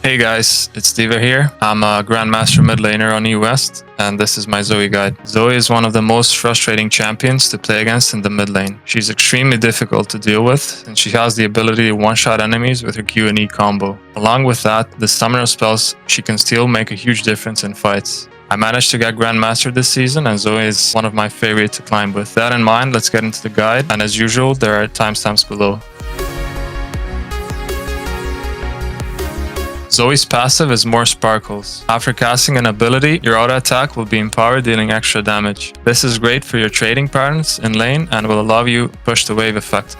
Hey guys, it's Diva here. I'm a Grandmaster mid laner on EU West, and this is my Zoe guide. Zoe is one of the most frustrating champions to play against in the mid lane. She's extremely difficult to deal with, and she has the ability to one-shot enemies with her Q and E combo. Along with that, the summoner spells she can steal make a huge difference in fights. I managed to get Grandmaster this season, and Zoe is one of my favorite to climb with. With that in mind, let's get into the guide, and as usual, there are timestamps below. Zoe's passive is more sparkles. After casting an ability, your auto attack will be empowered, dealing extra damage. This is great for your trading patterns in lane and will allow you to push the wave effect.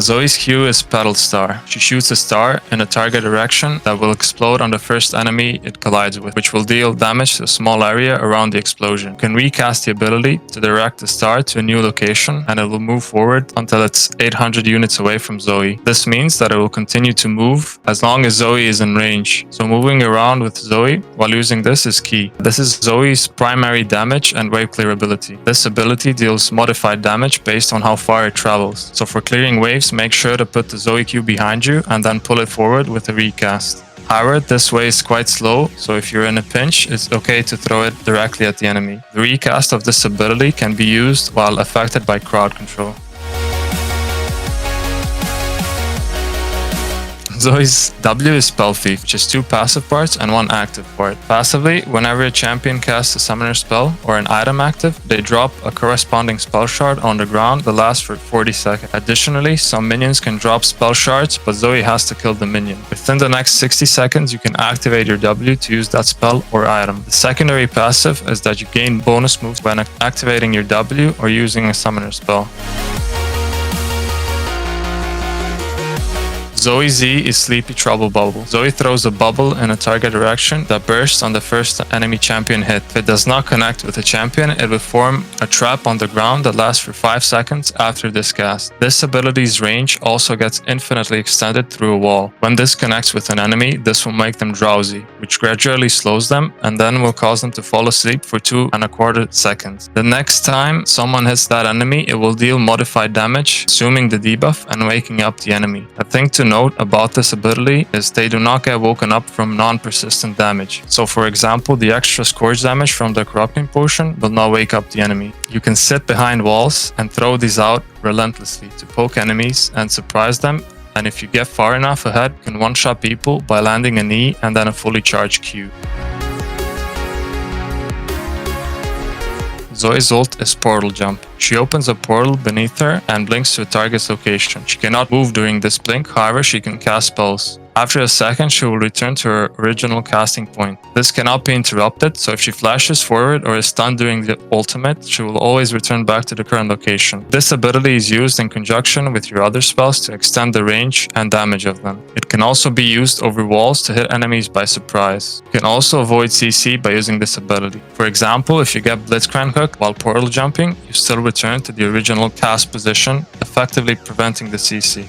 Zoe's Q is Petal Star. She shoots a star in a target direction that will explode on the first enemy it collides with, which will deal damage to a small area around the explosion. You can recast the ability to direct the star to a new location, and it will move forward until it's 800 units away from Zoe. This means that it will continue to move as long as Zoe is in range. So moving around with Zoe while using this is key. This is Zoe's primary damage and wave clear ability. This ability deals modified damage based on how far it travels. So for clearing waves, make sure to put the Zoe Q behind you and then pull it forward with a recast. However, this way is quite slow, so if you're in a pinch, it's okay to throw it directly at the enemy. The recast of this ability can be used while affected by crowd control. Zoe's W is Spell Thief, which is 2 passive parts and 1 active part. Passively, whenever a champion casts a summoner spell or an item active, they drop a corresponding spell shard on the ground that lasts for 40 seconds. Additionally, some minions can drop spell shards, but Zoe has to kill the minion. Within the next 60 seconds, you can activate your W to use that spell or item. The secondary passive is that you gain bonus moves when activating your W or using a summoner spell. Zoe Z is Sleepy Trouble Bubble. Zoe throws a bubble in a target direction that bursts on the first enemy champion hit. If it does not connect with a champion, it will form a trap on the ground that lasts for 5 seconds after this cast. This ability's range also gets infinitely extended through a wall. When this connects with an enemy, this will make them drowsy, which gradually slows them and then will cause them to fall asleep for 2¼ seconds. The next time someone hits that enemy, it will deal modified damage, assuming the debuff and waking up the enemy. A thing to note about this ability is they do not get woken up from non-persistent damage. So for example, the extra scourge damage from the corrupting potion will not wake up the enemy. You can sit behind walls and throw these out relentlessly to poke enemies and surprise them, and if you get far enough ahead, you can one-shot people by landing an E and then a fully charged Q. Zoe's ult is Portal Jump. She opens a portal beneath her and blinks to a target's location. She cannot move during this blink, however she can cast spells. After a second, she will return to her original casting point. This cannot be interrupted, so if she flashes forward or is stunned during the ultimate, she will always return back to the current location. This ability is used in conjunction with your other spells to extend the range and damage of them. It can also be used over walls to hit enemies by surprise. You can also avoid CC by using this ability. For example, if you get Blitzcrank hooked while portal jumping, you still return to the original cast position, effectively preventing the CC.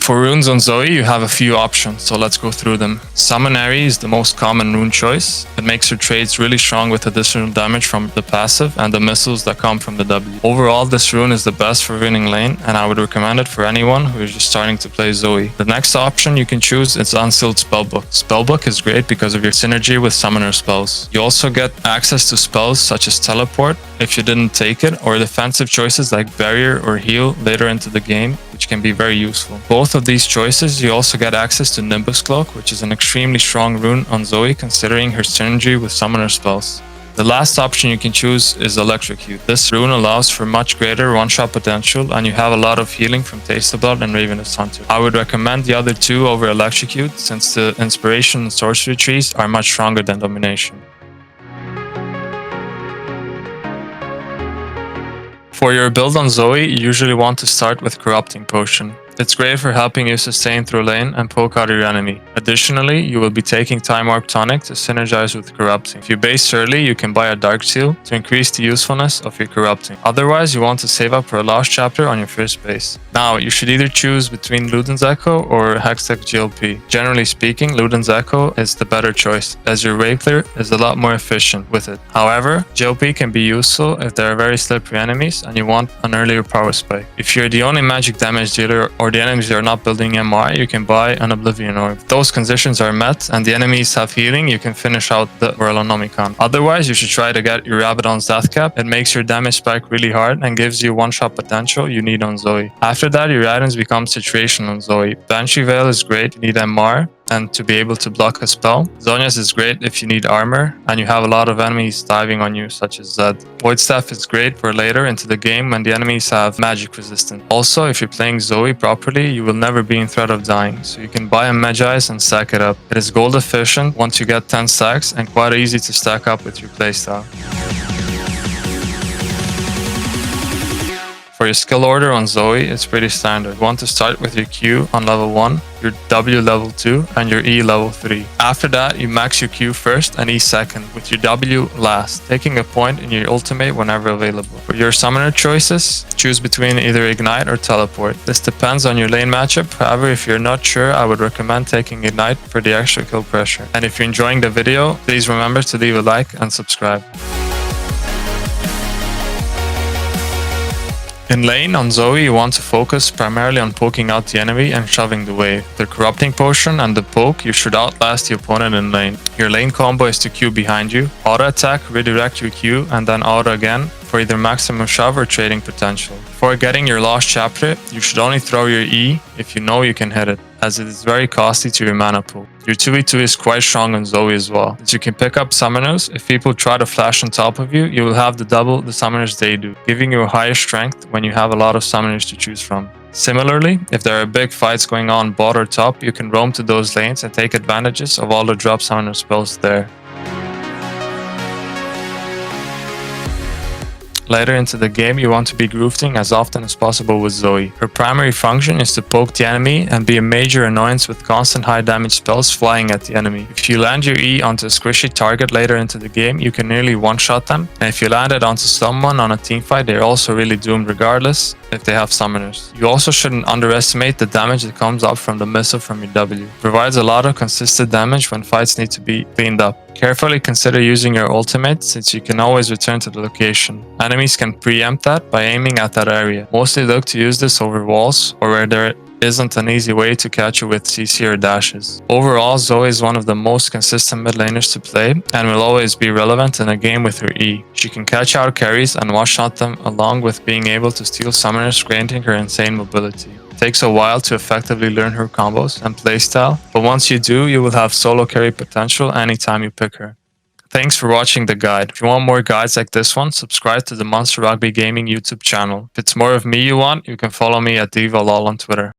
For runes on Zoe, you have a few options, so let's go through them. Summonary is the most common rune choice. It makes her trades really strong with additional damage from the passive and the missiles that come from the W. Overall, this rune is the best for winning lane, and I would recommend it for anyone who is just starting to play Zoe. The next option you can choose is Unsealed Spellbook. Spellbook is great because of your synergy with summoner spells. You also get access to spells such as Teleport if you didn't take it, or defensive choices like Barrier or Heal later into the game, which can be very useful. Both of these choices, you also get access to Nimbus Cloak, which is an extremely strong rune on Zoe considering her synergy with summoner spells. The last option you can choose is Electrocute. This rune allows for much greater one-shot potential, and you have a lot of healing from Taste of Blood and Ravenous Hunter. I would recommend the other two over Electrocute since the Inspiration and Sorcery trees are much stronger than Domination. For your build on Zoe, you usually want to start with Corrupting Potion. It's great for helping you sustain through lane and poke out your enemy. Additionally, you will be taking Time Warp Tonic to synergize with Corrupting. If you base early, you can buy a Dark Seal to increase the usefulness of your Corrupting. Otherwise, you want to save up for a Lost Chapter on your first base. Now, you should either choose between Luden's Echo or Hextech GLP. Generally speaking, Luden's Echo is the better choice, as your wave clear is a lot more efficient with it. However, GLP can be useful if there are very slippery enemies and you want an earlier power spike. If you're the only magic damage dealer or the enemies are not building MR, you can buy an Oblivion Orb. If those conditions are met and the enemies have healing, you can finish out the Verilonomicon. Otherwise, you should try to get your Rabadon's Death Cap. It makes your damage spike really hard and gives you one-shot potential you need on Zoe. After that, your items become situational on Zoe. Banshee Veil is great if you need MR and to be able to block a spell. Zhonya's is great if you need armor and you have a lot of enemies diving on you, such as Zed. Void Staff is great for later into the game when the enemies have magic resistance. Also, if you're playing Zoe properly, you will never be in threat of dying, so you can buy a Magi's and stack it up. It is gold efficient once you get 10 stacks and quite easy to stack up with your playstyle. For your skill order on Zoe, it's pretty standard. You want to start with your Q on level 1, your W level 2, and your E level 3. After that, you max your Q first and E second, with your W last, taking a point in your ultimate whenever available. For your summoner choices, choose between either Ignite or Teleport. This depends on your lane matchup. However, if you're not sure, I would recommend taking Ignite for the extra kill pressure. And if you're enjoying the video, please remember to leave a like and subscribe. In lane, on Zoe, you want to focus primarily on poking out the enemy and shoving the wave. The Corrupting Potion and the poke, you should outlast the opponent in lane. Your lane combo is to Q behind you, auto attack, redirect your Q, and then auto again for either maximum shove or trading potential. Before getting your Lost Chapter, you should only throw your E if you know you can hit it, as it is very costly to your mana pool. Your 2v2 is quite strong on Zoe as well, as you can pick up summoners. If people try to flash on top of you, you will have the double the summoners they do, giving you a higher strength when you have a lot of summoners to choose from. Similarly, if there are big fights going on bot or top, you can roam to those lanes and take advantages of all the drop summoner spells there. Later into the game, you want to be grooveting as often as possible with Zoe. Her primary function is to poke the enemy and be a major annoyance with constant high damage spells flying at the enemy. If you land your E onto a squishy target later into the game, you can nearly one-shot them, and if you land it onto someone on a teamfight, they're also really doomed regardless if they have summoners. You also shouldn't underestimate the damage that comes up from the missile from your W. It provides a lot of consistent damage when fights need to be cleaned up. Carefully consider using your ultimate, since you can always return to the location. Enemies can preempt that by aiming at that area. Mostly look to use this over walls or where there isn't an easy way to catch you with CC or dashes. Overall, Zoe is one of the most consistent mid laners to play and will always be relevant in a game with her E. She can catch out carries and one-shot them, along with being able to steal summoners, granting her insane mobility. It takes a while to effectively learn her combos and playstyle, but once you do, you will have solo carry potential anytime you pick her. Thanks for watching the guide. If you want more guides like this one, subscribe to the Monster Rugby Gaming YouTube channel. If it's more of me you want, you can follow me at Diva On Twitter.